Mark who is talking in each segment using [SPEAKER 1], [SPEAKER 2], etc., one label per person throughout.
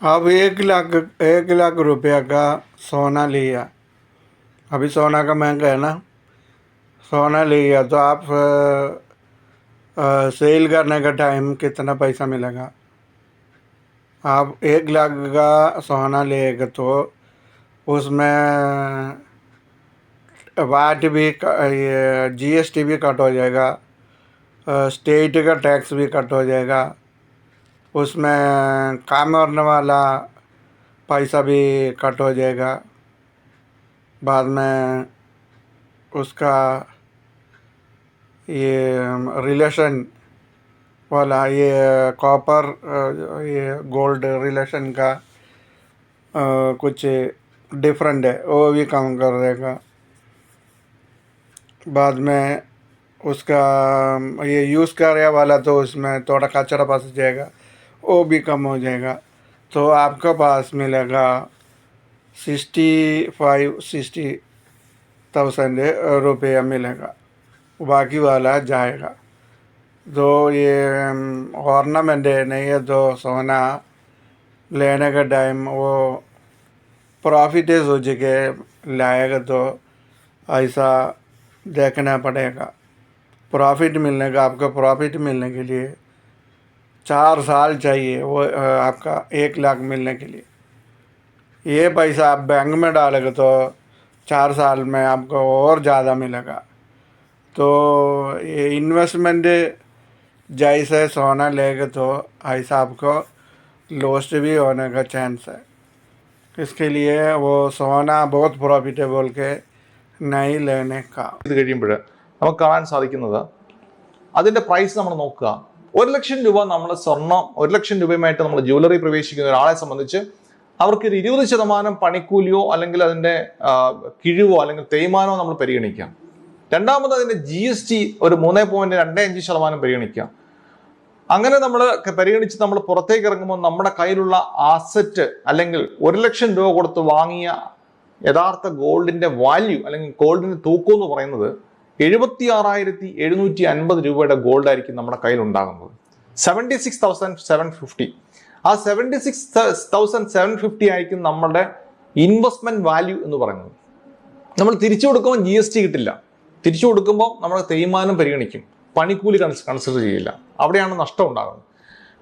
[SPEAKER 1] अब 1 लाख रुपया का सोना लिया। अभी सोना का महंगा है ना। सोना लिया तो आप सेल करने का टाइम कितना पैसा मिलेगा। आप 1 लाख का सोना लेगा तो उसमें वाट भी ये जीएसटी भी कट हो जाएगा, स्टेट का टैक्स भी कट हो जाएगा, उसमें काम करने वाला पैसा भी कट हो जाएगा। बाद में उसका ये रिलेशन वाला ये कॉपर ये गोल्ड रिलेशन का कुछ डिफरेंट है, वो भी कम कर देगा। बाद में उसका ये यूज़ करने वाला तो उसमें थोड़ा कचरा फंस जाएगा, वो भी कम हो जाएगा। तो आपका पास मिलेगा 60,000 रुपया मिलेगा, बाकी वाला जाएगा। तो ये ऑर्नामेंट है नहीं है, तो सोना लेने का टाइम वो प्रॉफिट है सोच के लाएगा तो ऐसा देखना पड़ेगा। प्रॉफिट मिलने का आपका प्रॉफिट मिलने के लिए 4 साल चाहिए वो आपका 1 लाख मिलने के लिए। ये पैसा आप बैंक में डालेगा तो 4 साल में आपको और ज़्यादा मिलेगा। तो ये इन्वेस्टमेंट जैसे सोना लेगा तो ऐसा आपको लॉस भी होने का चांस है। इसके लिए वो सोना बहुत प्रॉफिटेबल के नहीं लेने का।
[SPEAKER 2] ഇത് കഴിയുമ്പോൾ നമുക്ക് കാണാൻ സാധിക്കുന്നത് അതിന്റെ പ്രൈസ് നമ്മൾ നോക്കുക. 1,00,000 രൂപ നമ്മൾ സ്വർണം 1,00,000 രൂപയുമായിട്ട് നമ്മൾ ജ്വല്ലറി പ്രവേശിക്കുന്ന ഒരാളെ സംബന്ധിച്ച് അവർക്ക് ഒരു 20% പണിക്കൂലിയോ അല്ലെങ്കിൽ അതിന്റെ കിഴിവോ അല്ലെങ്കിൽ തേയ്മാനമോ നമ്മൾ പരിഗണിക്കാം. രണ്ടാമത് അതിന്റെ GST ഒരു 3.25% പരിഗണിക്കാം. അങ്ങനെ നമ്മൾ പരിഗണിച്ച് നമ്മൾ പുറത്തേക്ക് ഇറങ്ങുമ്പോൾ നമ്മുടെ കയ്യിലുള്ള ആസെറ്റ് അല്ലെങ്കിൽ 1,00,000 രൂപ കൊടുത്ത് വാങ്ങിയ യഥാർത്ഥ ഗോൾഡിന്റെ വാല്യൂ അല്ലെങ്കിൽ ഗോൾഡിന്റെ തൂക്കം എന്ന് പറയുന്നത് 76,750 രൂപയുടെ ഗോൾഡ് ആയിരിക്കും നമ്മുടെ കയ്യിൽ ഉണ്ടാകുന്നത്. 76,750. ആ 76,750 ആയിരിക്കും നമ്മുടെ ഇൻവെസ്റ്റ്മെന്റ് വാല്യൂ എന്ന് പറയുന്നത്. നമ്മൾ തിരിച്ചു കൊടുക്കുമ്പോൾ GST കിട്ടില്ല. തിരിച്ചു കൊടുക്കുമ്പോൾ നമ്മൾ തേയ്മാനം പരിഗണിക്കും, പണിക്കൂലി കൺസിഡർ ചെയ്യില്ല. അവിടെയാണ് നഷ്ടം ഉണ്ടാകുന്നത്.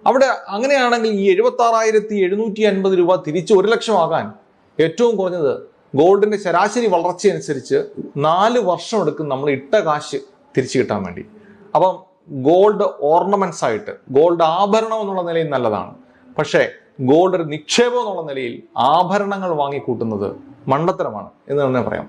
[SPEAKER 2] അവിടെ അങ്ങനെയാണെങ്കിൽ ഈ 76,750 രൂപ തിരിച്ച് 1,00,000 ആകാൻ ഏറ്റവും കുറഞ്ഞത് ഗോൾഡിന്റെ ശരാശരി വളർച്ച അനുസരിച്ച് 4 വർഷം എടുക്കും നമ്മൾ ഇട്ട കാശ് തിരിച്ചു കിട്ടാൻ വേണ്ടി. അപ്പം ഗോൾഡ് ഓർണമെന്റ്സ് ആയിട്ട്, ഗോൾഡ് ആഭരണം എന്നുള്ള നിലയിൽ നല്ലതാണ്. പക്ഷേ ഗോൾഡ് ഒരു നിക്ഷേപം എന്നുള്ള നിലയിൽ ആഭരണങ്ങൾ വാങ്ങിക്കൂട്ടുന്നത് മണ്ടത്തരമാണ് എന്ന് തന്നെ പറയാം.